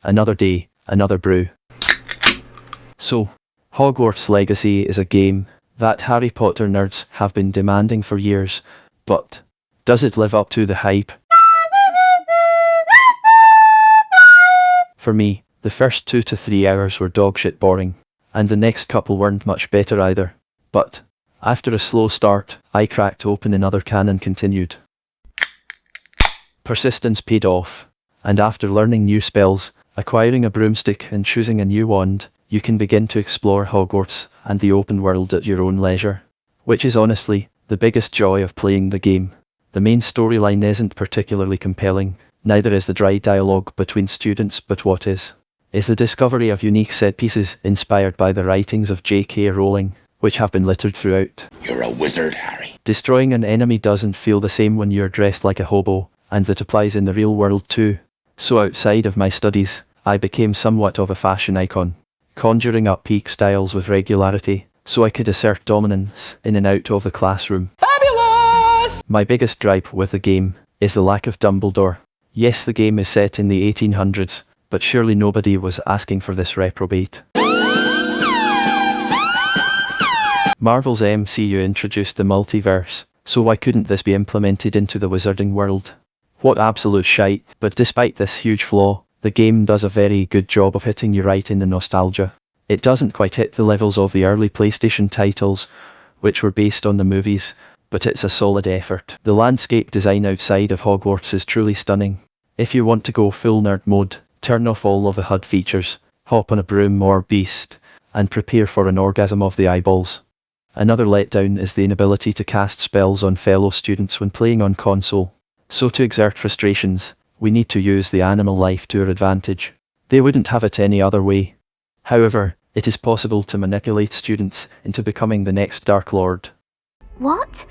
Another day, another brew. So, Hogwarts Legacy is a game that Harry Potter nerds have been demanding for years, but does it live up to the hype? For me, the first 2 to 3 hours were dogshit boring, and the next couple weren't much better either. But after a slow start, I cracked open another can and continued. Persistence paid off, and after learning new spells, acquiring a broomstick and choosing a new wand, you can begin to explore Hogwarts and the open world at your own leisure. Which is honestly the biggest joy of playing the game. The main storyline isn't particularly compelling, neither is the dry dialogue between students, but what is the discovery of unique set pieces inspired by the writings of J.K. Rowling, which have been littered throughout. You're a wizard, Harry. Destroying an enemy doesn't feel the same when you're dressed like a hobo, and that applies in the real world too. So outside of my studies, I became somewhat of a fashion icon, conjuring up peak styles with regularity, so I could assert dominance in and out of the classroom. Fabulous! My biggest gripe with the game is the lack of Dumbledore. Yes, the game is set in the 1800s, but surely nobody was asking for this reprobate. Marvel's MCU introduced the multiverse, so why couldn't this be implemented into the wizarding world? What absolute shite, but despite this huge flaw, the game does a very good job of hitting you right in the nostalgia. It doesn't quite hit the levels of the early PlayStation titles, which were based on the movies, but it's a solid effort. The landscape design outside of Hogwarts is truly stunning. If you want to go full nerd mode, turn off all of the HUD features, hop on a broom or beast, and prepare for an orgasm of the eyeballs. Another letdown is the inability to cast spells on fellow students when playing on console. So to exert frustrations, we need to use the animal life to our advantage. They wouldn't have it any other way. However, it is possible to manipulate students into becoming the next Dark Lord. What?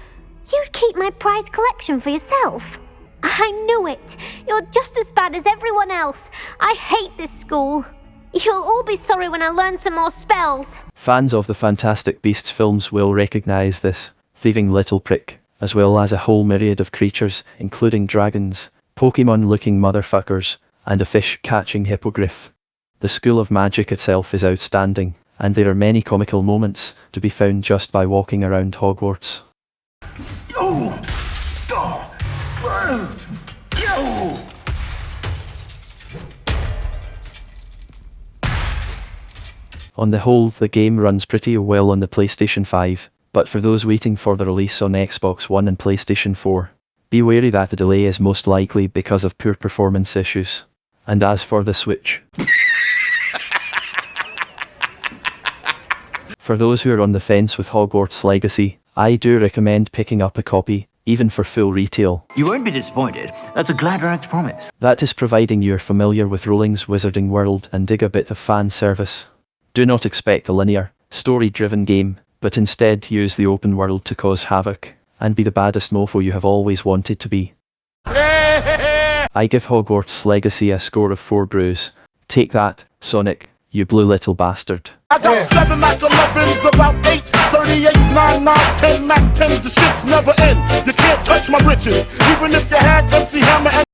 You'd keep my prized collection for yourself? I knew it! You're just as bad as everyone else. I hate this school. You'll all be sorry when I learn some more spells. Fans of the Fantastic Beasts films will recognize this thieving little prick, as well as a whole myriad of creatures, including dragons, Pokemon-looking motherfuckers, and a fish-catching hippogriff. The School of Magic itself is outstanding, and there are many comical moments to be found just by walking around Hogwarts. On the whole, the game runs pretty well on the PlayStation 5, but for those waiting for the release on Xbox One and PlayStation 4, be wary that the delay is most likely because of poor performance issues. And as for the Switch, for those who are on the fence with Hogwarts Legacy, I do recommend picking up a copy, even for full retail. You won't be disappointed. That's a glad rags promise. That is providing you're familiar with Rowling's wizarding world and dig a bit of fan service. Do not expect a linear, story-driven game, but instead use the open world to cause havoc, and be the baddest mofo you have always wanted to be. I give Hogwarts Legacy a score of 4 brews. Take that, Sonic, you blue little bastard. I got 7 Mac 11s, about 8, 38s, 9, 9, 10 Mac 10s, the shits never end. You can't touch my riches, even if you had MC Hammer and